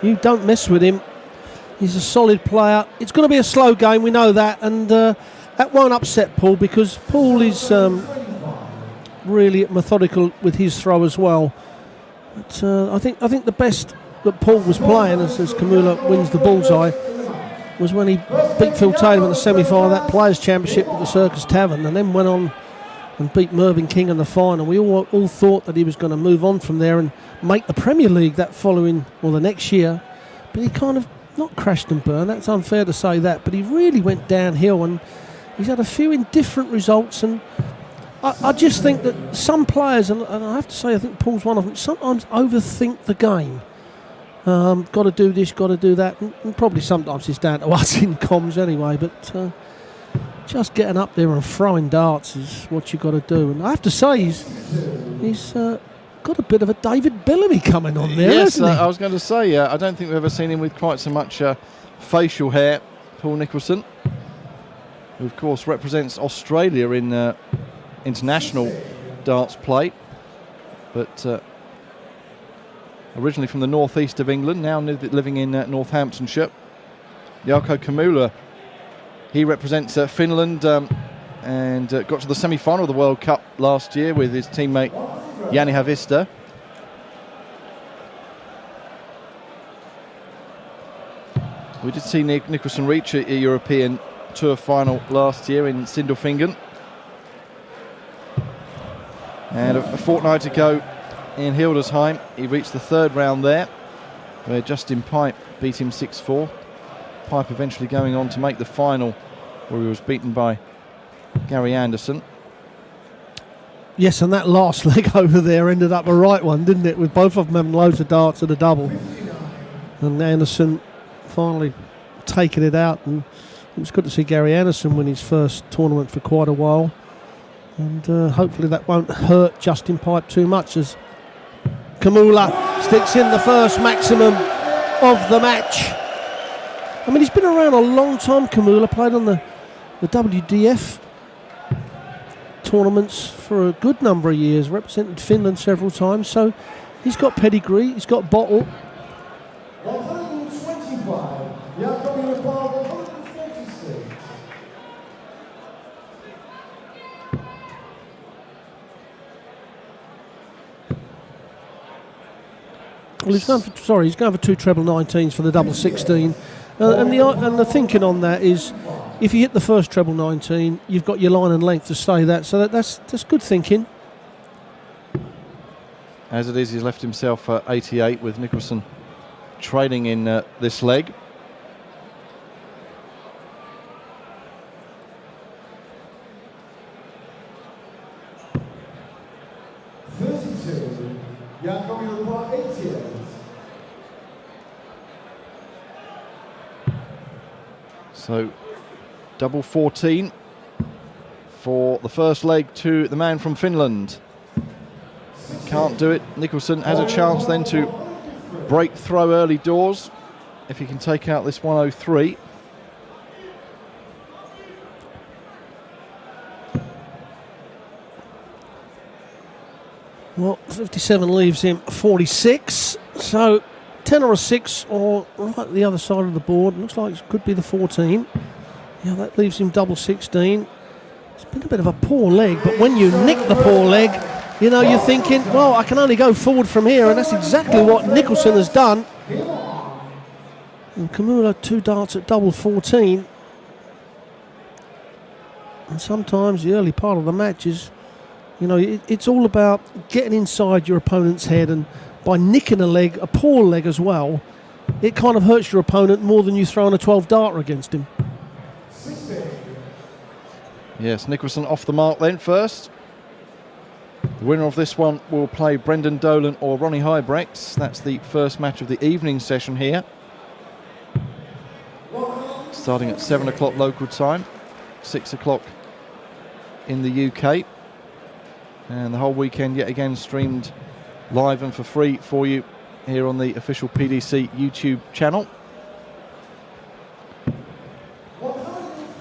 You don't mess with him. He's a solid player. It's going to be a slow game, we know that, and that won't upset Paul, because Paul is really methodical with his throw as well. But I think the best that Paul was playing as Komula wins the bullseye was when he beat Phil Taylor in the semi-final of that Players' Championship at the Circus Tavern, and then went on and beat Mervyn King in the final. We all thought that he was going to move on from there and make the Premier League that following or the next year, but he kind of not crashed and burned. That's unfair to say that, but he really went downhill, and he's had a few indifferent results. And I just think that some players, and I have to say I think Paul's one of them, sometimes overthink the game. Got to do this, got to do that, and probably sometimes it's down to us in comms anyway, but just getting up there and throwing darts is what you got to do. And I have to say he's got a bit of a David Bellamy coming on there, hasn't he? I was going to say, I don't think we've ever seen him with quite so much facial hair, Paul Nicholson, who of course represents Australia in international darts play, but originally from the northeast of England, now living in Northamptonshire. Jarkko Komula, he represents Finland and got to the semi-final of the World Cup last year with his teammate Jani Havista. We did see Nicholson reach a European Tour final last year in Sindelfingen. And a fortnight ago in Hildesheim, he reached the third round there, where Justin Pipe beat him 6-4. Pipe eventually going on to make the final, where he was beaten by Gary Anderson. Yes, and that last leg over there ended up a right one, didn't it? With both of them having loads of darts at a double. And Anderson finally taking it out. And it was good to see Gary Anderson win his first tournament for quite a while. And hopefully that won't hurt Justin Pipe too much, as Komula sticks in the first maximum of the match. I mean, he's been around a long time, Komula. Played on the WDF tournaments for a good number of years, represented Finland several times, so he's got pedigree, he's got bottle. 125, Jarkko Komula, 146. Well, he's going for two treble 19s for the double 16, and the thinking on that is, if you hit the first treble 19, you've got your line and length to stay that. So that's good thinking. As it is, he's left himself 88 with Nicholson trailing in this leg. Jarkko Komula, 88. So double 14 for the first leg to the man from Finland. Can't do it. Nicholson has a chance then to break throw early doors if he can take out this 103. Well, 57 leaves him 46, so 10 or a 6 or right at the other side of the board. Looks like it could be the 14. Yeah, that leaves him double 16. It's been a bit of a poor leg, but when you nick the poor leg, you know, you're thinking, well, I can only go forward from here, and that's exactly what Nicholson has done. And Komula 2 darts at double 14. And sometimes the early part of the match is, you know, it's all about getting inside your opponent's head, and by nicking a leg, a poor leg as well, it kind of hurts your opponent more than you throwing a 12 darter against him. Yes, Nicholson off the mark then first. The winner of this one will play Brendan Dolan or Ronnie Huybrechts. That's the first match of the evening session here. Starting at 7 o'clock local time, 6 o'clock in the UK. And the whole weekend yet again streamed live and for free for you here on the official PDC YouTube channel.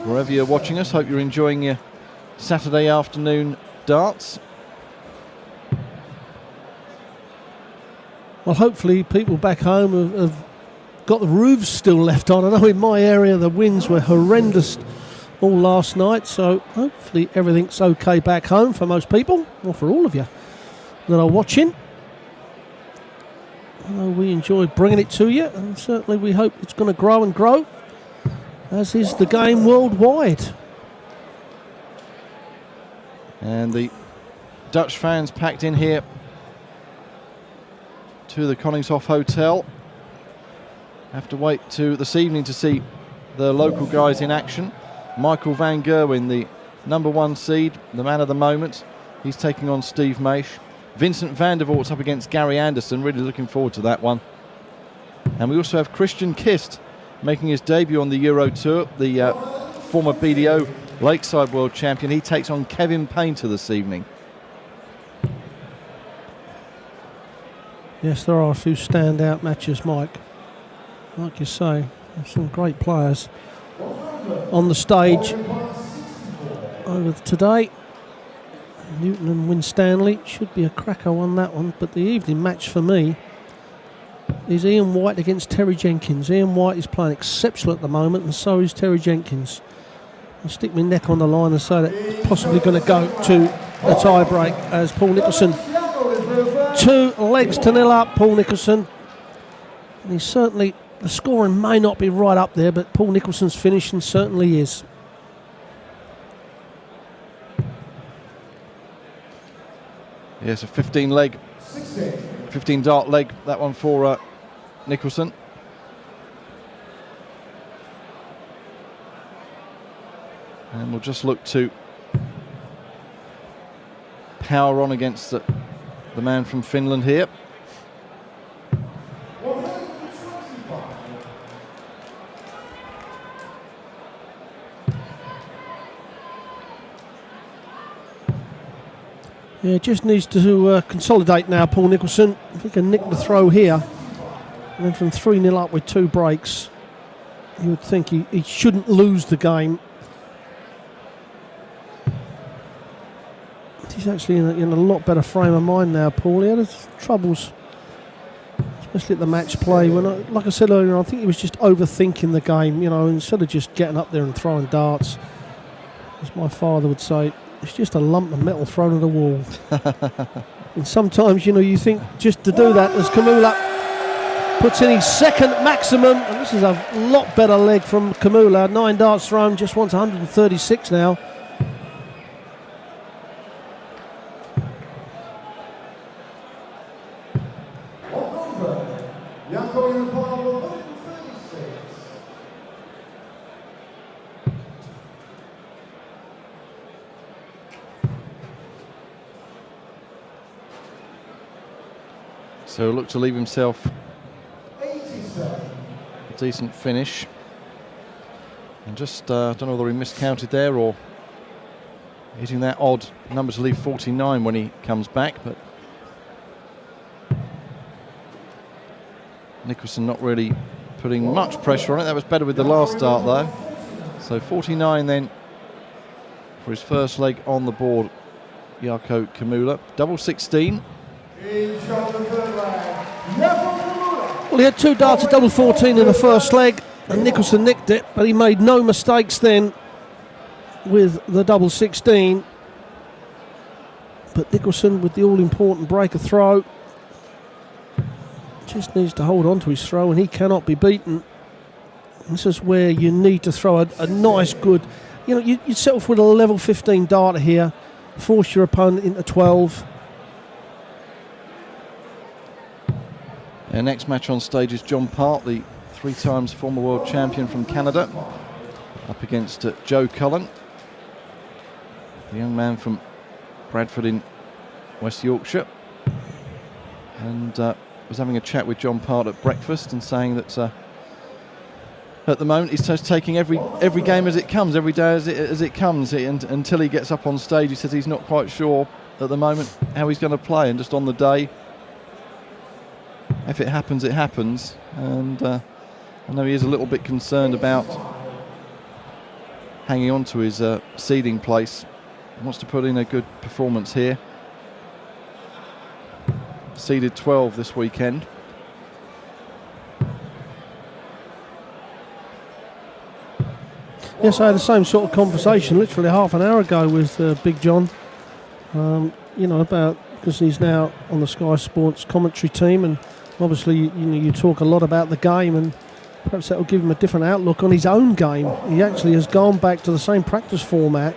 Wherever you're watching us, hope you're enjoying your Saturday afternoon darts. Well, hopefully people back home have got the roofs still left on. I know in my area the winds were horrendous all last night, so hopefully everything's okay back home for most people, or for all of you that are watching. I know we enjoy bringing it to you, and certainly we hope it's going to grow and grow, as is the game worldwide. And the Dutch fans packed in here to the Koningshof Hotel. Have to wait to this evening to see the local guys in action. Michael van Gerwen, the number 1 seed, the man of the moment. He's taking on Steve Maish. Vincent van der Voort's up against Gary Anderson. Really looking forward to that one. And we also have Christian Kist making his debut on the Euro Tour, the former BDO Lakeside World Champion. He takes on Kevin Painter this evening. Yes, there are a few standout matches, Mike. Like you say, there's some great players on the stage over today. Newton and Winstanley should be a cracker on that one, but the evening match for me is Ian White against Terry Jenkins. Ian White is playing exceptional at the moment, and so is Terry Jenkins. I'll stick my neck on the line and say that it's possibly going to go to a tie break as Paul Nicholson 2-0 up. Paul Nicholson, and he's certainly, the scoring may not be right up there, but Paul Nicholson's finishing certainly is. Yes, a 15 dart leg, that one for Nicholson. And we'll just look to power on against the man from Finland here. Yeah, just needs to consolidate now, Paul Nicholson. If he can nick the throw here, and then from 3-0 up with 2 breaks, you would think he shouldn't lose the game. He's actually in a lot better frame of mind now, Paul. He had his troubles, especially at the match play. Like I said earlier, I think he was just overthinking the game, instead of just getting up there and throwing darts. As my father would say, it's just a lump of metal thrown at a wall. And sometimes, you think just to do that, as Komula puts in his second maximum, and this is a lot better leg from Komula. 9 darts thrown, just wants 136 now. Jarkko Komula, 136. So look to leave himself 87. a decent finish. And just, I don't know whether he miscounted there or hitting that odd number to leave 49 when he comes back, but Nicholson not really putting much pressure on it. That was better with the last dart though. So 49 then for his first leg on the board, Jarkko Komula. Double 16. Well, he had 2 darts at double 14 in the first leg, and Nicholson nicked it, but he made no mistakes then with the double 16. But Nicholson, with the all-important breaker throw, just needs to hold on to his throw, and he cannot be beaten. This is where you need to throw a nice, good... you settle for a level 15 darter here, force your opponent into 12. Our next match on stage is John Part, the 3 times former world champion from Canada, up against Joe Cullen, the young man from Bradford in West Yorkshire. And was having a chat with John Part at breakfast and saying that at the moment he's just taking every game as it comes, every day as it comes, until he gets up on stage. He says he's not quite sure at the moment how he's going to play, and just on the day, if it happens, it happens. And I know he is a little bit concerned about hanging on to his seeding place. He wants to put in a good performance here. Seeded 12 this weekend. Yes, I had the same sort of conversation literally half an hour ago with Big John. About, because he's now on the Sky Sports commentary team, and obviously you talk a lot about the game, and perhaps that will give him a different outlook on his own game. He actually has gone back to the same practice format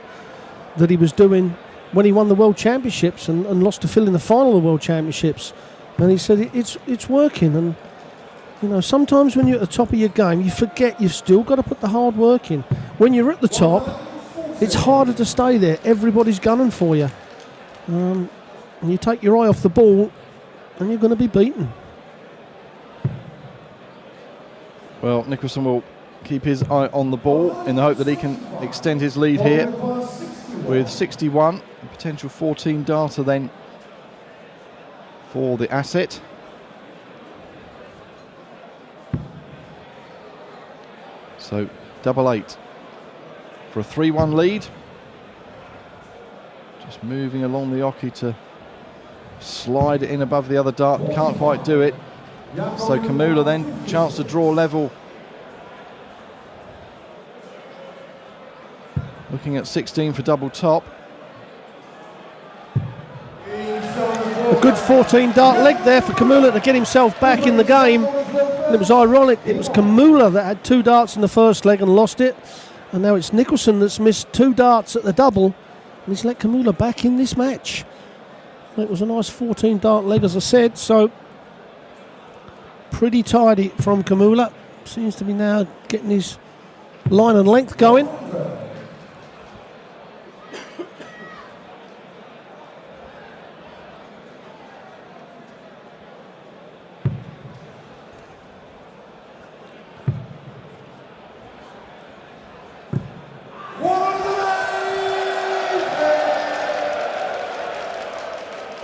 that he was doing when he won the World Championships and lost to Phil in the final of the World Championships. And he said it's working. And sometimes when you're at the top of your game, you forget you've still got to put the hard work in. When you're at the top, it's harder to stay there. Everybody's gunning for you. And you take your eye off the ball and you're going to be beaten. Well, Nicholson will keep his eye on the ball in the hope that he can extend his lead here with 61, a potential 14 darter then for the asset. So 8-8 for a 3-1 lead. Just moving along the oche to slide it in above the other dart. Can't quite do it. So Komula then, chance to draw level. Looking at 16 for double top. A good 14 dart leg there for Komula to get himself back in the game. And it was ironic, it was Komula that had 2 darts in the first leg and lost it. And now it's Nicholson that's missed 2 darts at the double. And he's let Komula back in this match. It was a nice 14 dart leg, as I said, so pretty tidy from Komula. Seems to be now getting his line and length going.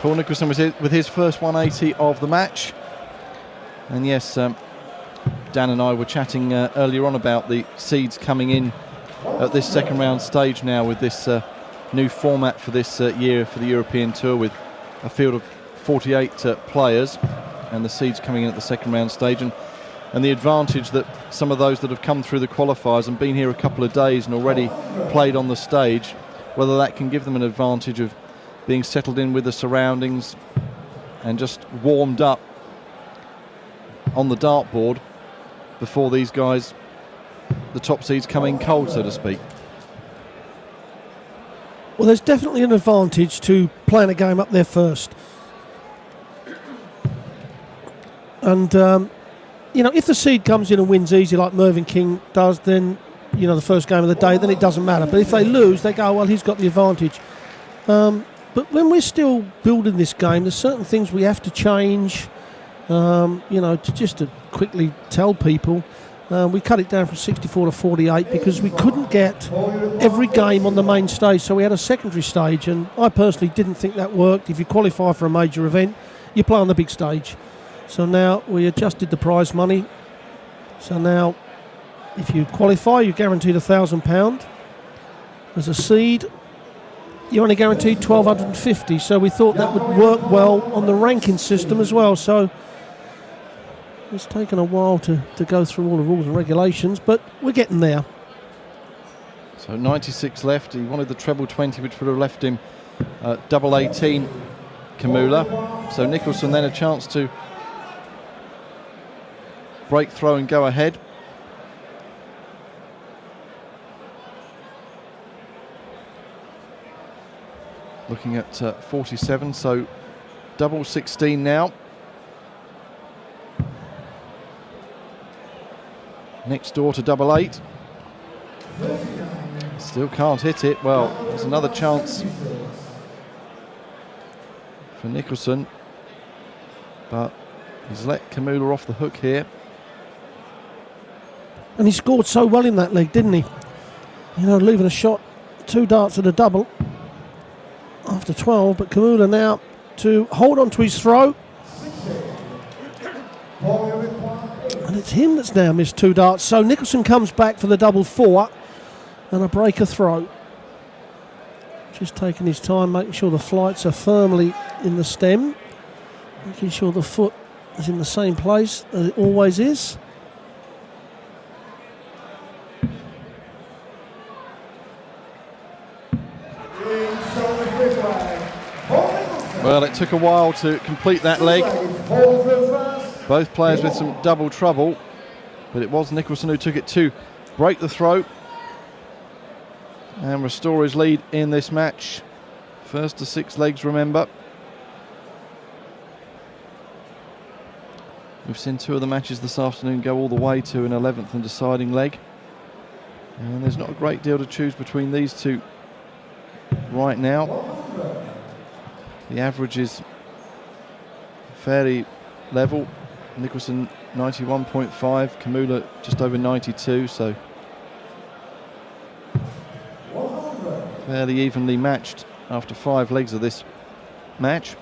Paul Nicholson was with his first 180 of the match. And yes, Dan and I were chatting earlier on about the seeds coming in at this second round stage now with this new format for this year for the European Tour, with a field of 48 players and the seeds coming in at the second round stage. And the advantage that some of those that have come through the qualifiers and been here a couple of days and already played on the stage, whether that can give them an advantage of being settled in with the surroundings and just warmed up on the dartboard before these guys, the top seeds, come in cold, so to speak. Well, there's definitely an advantage to playing a game up there first. And, if the seed comes in and wins easy like Mervyn King does, then, the first game of the day, then it doesn't matter. But if they lose, they go, well, he's got the advantage. But when we're still building this game, there's certain things we have to change, to quickly tell people. We cut it down from 64 to 48 because we couldn't get every game on the main stage, so we had a secondary stage, and I personally didn't think that worked. If you qualify for a major event, you play on the big stage. So now we adjusted the prize money. So now if you qualify, you're guaranteed £1,000. As a seed, you're only guaranteed $1,250, so we thought that would work well on the ranking system as well. So it's taken a while to go through all the rules and regulations, but we're getting there. So 96 left. He wanted the treble 20, which would have left him double 18, Komula. So Nicholson then a chance to break throw and go ahead. Looking at 47, so double 16 now. Next door to double 8. Still can't hit it. Well, there's another chance for Nicholson, but he's let Komula off the hook here. And he scored so well in that leg, didn't he? Leaving a shot, 2 darts at a double after 12, but Komula now to hold on to his throw. And it's him that's now missed 2 darts. So Nicholson comes back for the double 4 and a breaker throw. Just taking his time, making sure the flights are firmly in the stem, making sure the foot is in the same place as it always is. Well, it took a while to complete that leg. Both players with some double trouble, but it was Nicholson who took it to break the throw and restore his lead in this match. First to 6 legs, remember. We've seen 2 of the matches this afternoon go all the way to an 11th and deciding leg. And there's not a great deal to choose between these two right now. The average is fairly level. Nicholson 91.5, Komula just over 92, so fairly evenly matched after 5 legs of this match.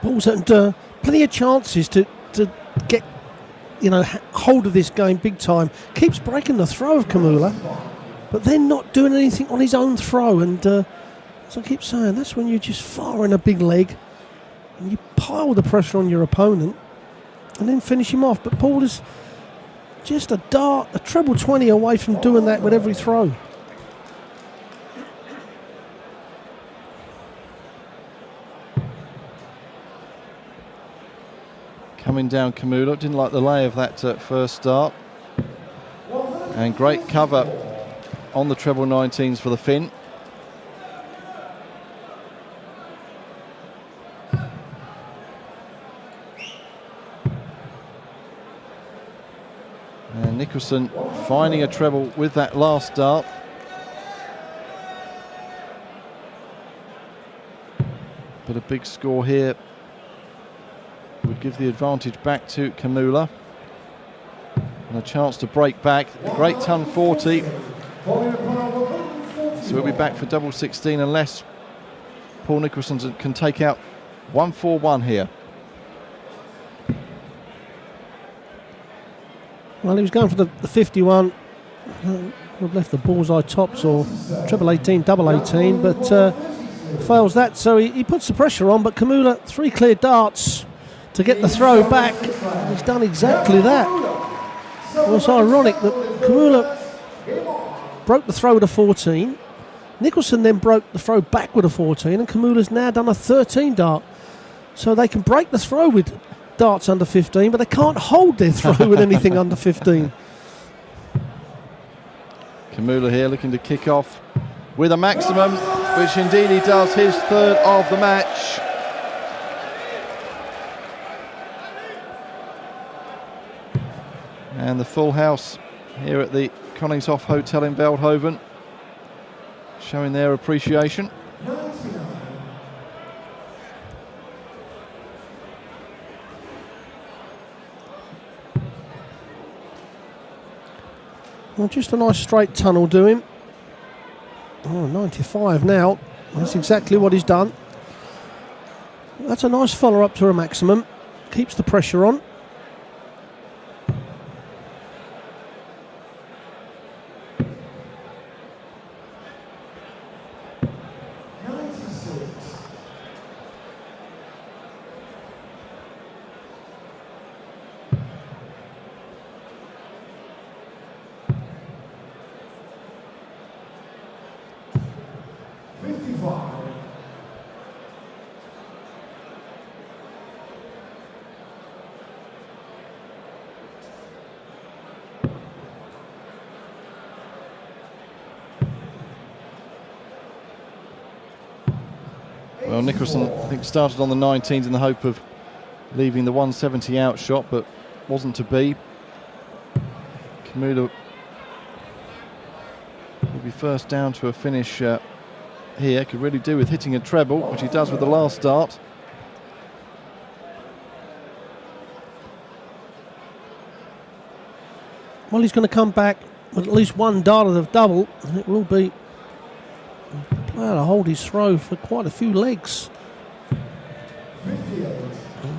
Paul's had plenty of chances to get, hold of this game big time. Keeps breaking the throw of Komula, but then not doing anything on his own throw. And as I keep saying, that's when you're just firing a big leg and you pile the pressure on your opponent and then finish him off. But Paul is just a treble 20 away from doing that with every throw. Coming down Komula, didn't like the lay of that first start. And great cover on the treble 19s for the Finn. And Nicholson finding a treble with that last start. But a big score here would give the advantage back to Komula. And a chance to break back. A great ton 40. So we'll be back for double 16 unless Paul Nicholson can take out 141 here. Well, he was going for the 51. Would have left the bullseye tops or treble 18, double 18, but fails that. So he puts the pressure on, but Komula, 3 clear darts to get the throw back. He's done exactly that. Well, it's ironic that Komula broke the throw with a 14. Nicholson then broke the throw back with a 14, and Komula's now done a 13 dart. So they can break the throw with darts under 15, but they can't hold their throw with anything under 15. Komula here looking to kick off with a maximum, which indeed he does, his 3rd of the match. And the full house here at the Koningshof Hotel in Veldhoven showing their appreciation. Well, just a nice straight tunnel doing. Oh, 95 now. That's exactly what he's done. That's a nice follow-up to a maximum. Keeps the pressure on. Well, Nicholson, I think, started on the 19s in the hope of leaving the 170 out shot, but wasn't to be. Komula will be first down to a finish here. Could really do with hitting a treble, which he does with the last start. Well, he's going to come back with at least 1 dart of the double, and it will be player to hold his throw for quite a few legs.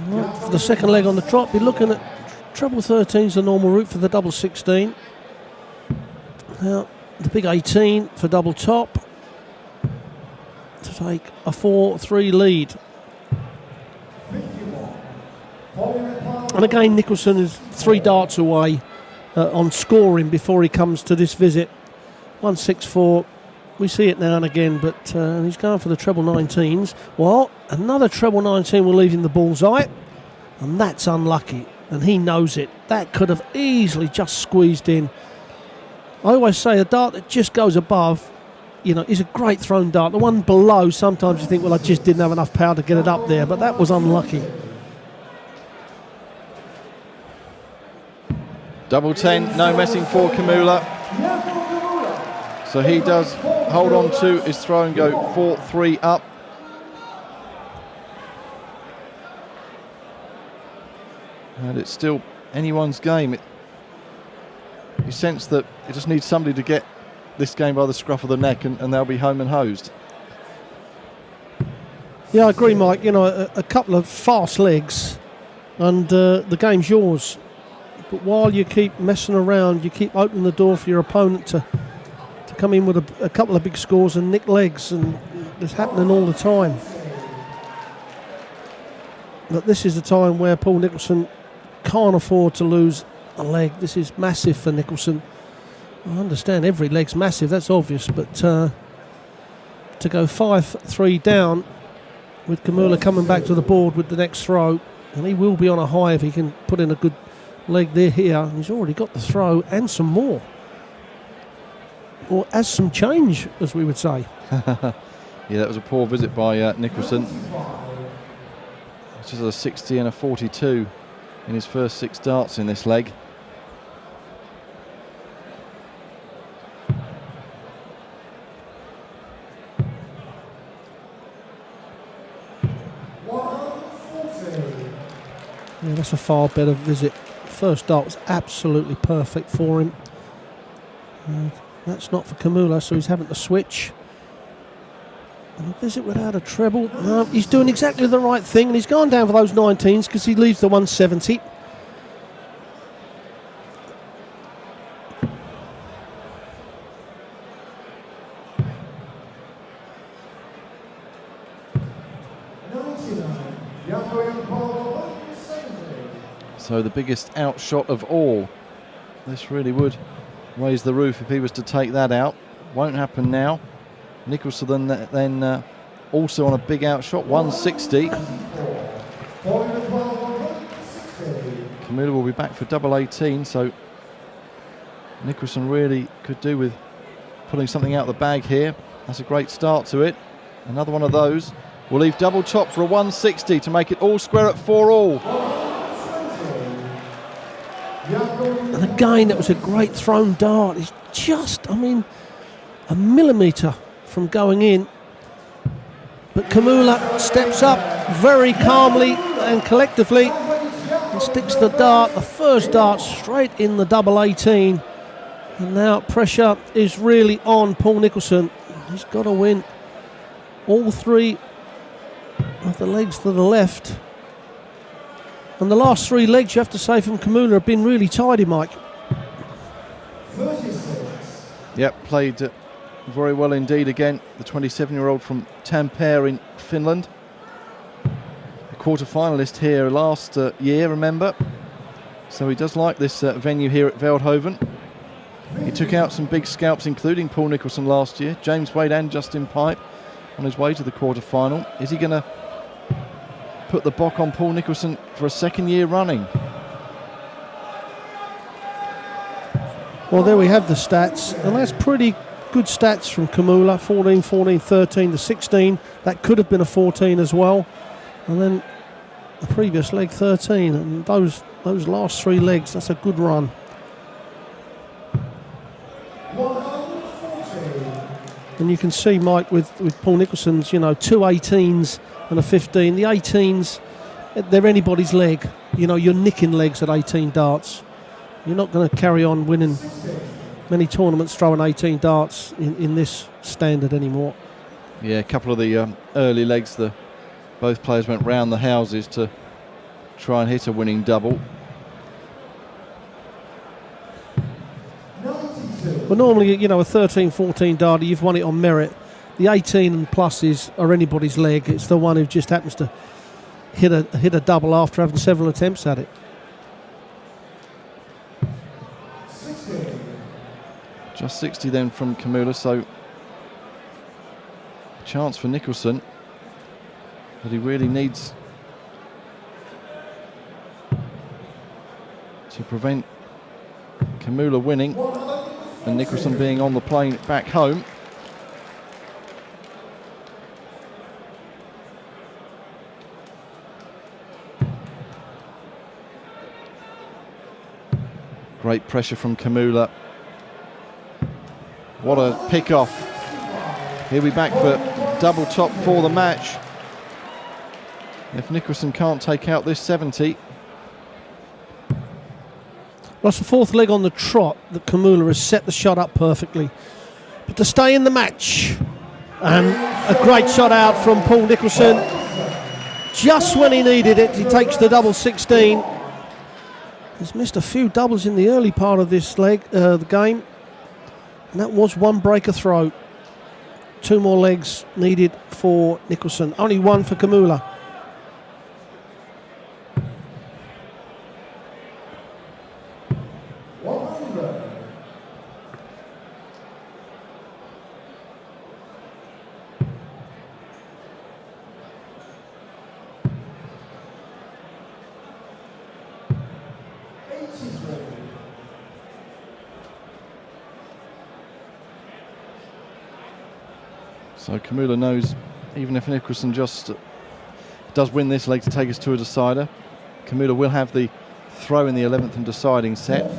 Right, for the second leg on the trot, be looking at treble 13's the normal route for the double 16. Now the big 18 for double top. to take a 4-3 lead. 51. Bowling in Parliament. And again, Nicholson is 3 darts away on scoring before he comes to this visit. 164. We see it now and again, but he's going for the treble 19s. Well, another treble 19 will leave him the bullseye, and that's unlucky, and he knows it. That could have easily just squeezed in. I always say a dart that just goes above, is a great thrown dart. The one below, sometimes you think, well, I just didn't have enough power to get it up there, but that was unlucky. Double 10, no messing for Komula. So he does hold on to his throw and go 4-3 up. And it's still anyone's game. You sense that it just needs somebody to get this game by the scruff of the neck and they'll be home and hosed. Yeah, I agree, Mike. A couple of fast legs and the game's yours. But while you keep messing around, you keep opening the door for your opponent to come in with a couple of big scores and nick legs, and it's happening all the time. But this is the time where Paul Nicholson can't afford to lose a leg. This is massive for Nicholson. I understand every leg's massive, that's obvious, but to go 5-3 down with Komula coming back to the board with the next throw, and he will be on a high if he can put in a good leg there here, and he's already got the throw and some more. Or as some change, as we would say. Yeah, that was a poor visit by Nicholson. It's just a 60 and a 42 in his first 6 darts in this leg. Yeah, that's a far better visit. First dart was absolutely perfect for him. That's not for Komula, so he's having to switch. And a visit without a treble. No, he's doing exactly the right thing, and he's gone down for those 19s because he leaves the 170. So the biggest outshot of all. This really would raise the roof if he was to take that out. Won't happen now. Nicholson then also on a big outshot, 160. Komula will be back for double 18, so Nicholson really could do with pulling something out of the bag here. That's a great start to it. Another one of those will leave double top for a 160 to make it all square at 4-all. And again, that was a great thrown dart. It's just, a millimetre from going in. But Komula steps up very calmly and collectively and sticks the dart, the first dart, straight in the double 18. And now pressure is really on Paul Nicholson. He's got to win all 3 of the legs to the left. And the last 3 legs, you have to say, from Komula have been really tidy, Mike. 36. Yep, played very well indeed again. The 27-year-old from Tampere in Finland. A quarter-finalist here last year, remember. So he does like this venue here at Veldhoven. He took out some big scalps, including Paul Nicholson last year, James Wade and Justin Pipe, on his way to the quarter-final. Is he going to put the bock on Paul Nicholson for a 2nd year running? Well, there we have the stats, and that's pretty good stats from Komula. 14, 14, 13, the 16. That could have been a 14 as well. And then the previous leg, 13. And those last 3 legs, that's a good run. 140. And you can see, Mike, with Paul Nicholson's, 2 18s and a 15. The 18s, they're anybody's leg. You're nicking legs at 18 darts. You're not going to carry on winning many tournaments throwing 18 darts in this standard anymore. Yeah, a couple of the early legs, both players went round the houses to try and hit a winning double. But normally, a 13, 14 darter, you've won it on merit. the 18 and pluses are anybody's leg. It's the one who just happens to hit a double after having several attempts at it. Just 60 then from Komula, so a chance for Nicholson, but he really needs to prevent Komula winning and Nicholson being on the plane back home. Great pressure from Komula. What a pick-off. He'll be back for double top for the match. If Nicholson can't take out this 70. Well, that's the fourth leg on the trot that Komula has set the shot up perfectly. But to stay in the match, and a great shot out from Paul Nicholson. Just when he needed it, he takes the double 16. He's missed a few doubles in the early part of this leg, the game. And that was one breaker throw. 2 more legs needed for Nicholson. Only 1 for Komula. So Komula knows even if Nicholson just does win this leg to take us to a decider, Komula will have the throw in the 11th and deciding set.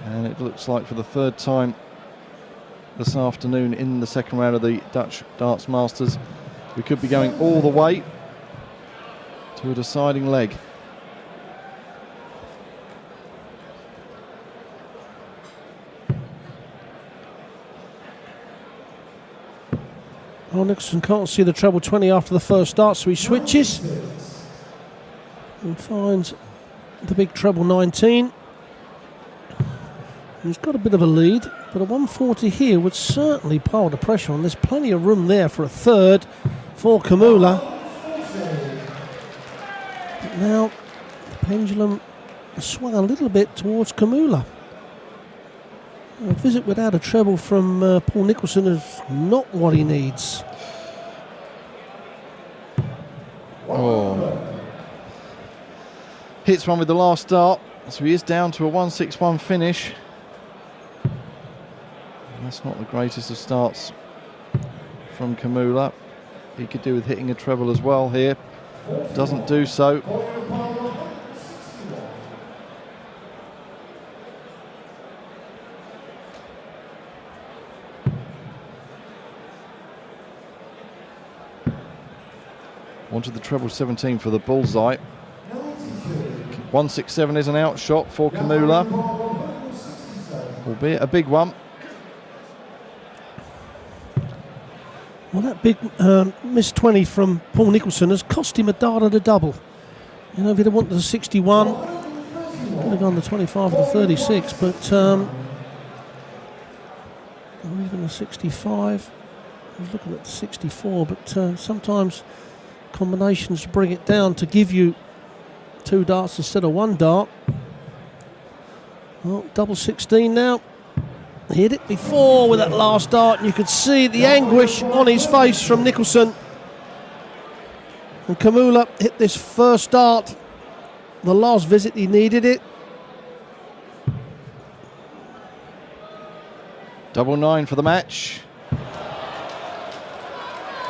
And it looks like for the 3rd time this afternoon in the 2nd round of the Dutch Darts Masters, we could be going all the way to a deciding leg. Well, Nicholson can't see the treble 20 after the first start, so he switches and finds the big treble 19. He's got a bit of a lead, but a 140 here would certainly pile the pressure on. There's plenty of room there for a 3rd for Komula. But now the pendulum has swung a little bit towards Komula. A visit without a treble from Paul Nicholson is not what he needs. Oh. Hits one with the last dart, so he is down to a 161 finish. That's not the greatest of starts from Komula. He could do with hitting a treble as well here. Doesn't do so. Wanted the treble 17 for the bullseye. 167 is an outshot for Komula, albeit a big one. Well, that big miss 20 from Paul Nicholson has cost him a dart at a double. You know, if he'd have wanted the 61, could have gone the 25 or the 36, but or even the 65. I was looking at the 64, but sometimes combinations bring it down to give you 2 darts instead of 1 dart. Well, double 16 now. He hit it before with that last dart, and you could see the anguish on his face from Nicholson. And Komula hit this first dart, the last visit he needed it. Double 9 for the match.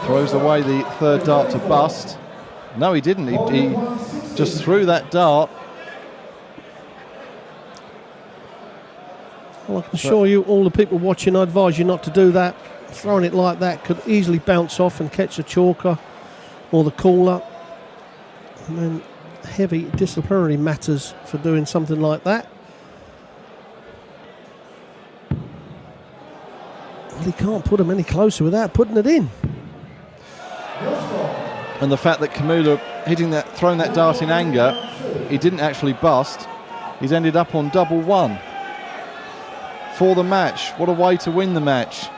Throws away the 3rd dart to bust. No, he didn't. He just threw that dart. Well, I can assure you, all the people watching, I advise you not to do that. Throwing it like that could easily bounce off and catch the chalker or the caller. And then heavy disciplinary matters for doing something like that. Well, he can't put him any closer without putting it in. And the fact that Komula throwing that dart in anger, he didn't actually bust. He's ended up on double one for the match. What a way to win the match.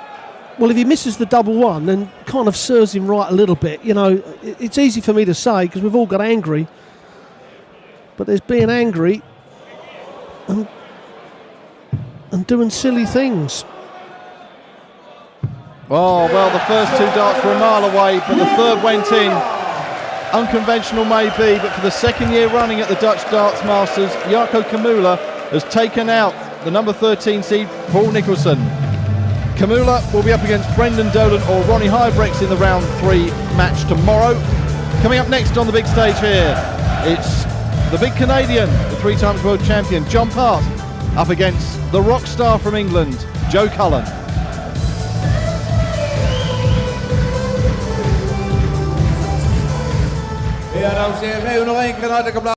Well, if he misses the double one, then kind of serves him right a little bit. You know, it's easy for me to say because we've all got angry, but there's being angry and doing silly things. Oh, well, the first 2 darts were a mile away, but the third went in. Unconventional maybe, but for the second year running at the Dutch Darts Masters, Jarkko Komula has taken out the number 13 seed, Paul Nicholson. Komula will be up against Brendan Dolan or Ronnie Hybrex in the round 3 match tomorrow. Coming up next on the big stage here, it's the big Canadian, the 3 times world champion, John Part, up against the rock star from England, Joe Cullen. Ja, dames en heren, geef u nog één keer een hartelijk applaus.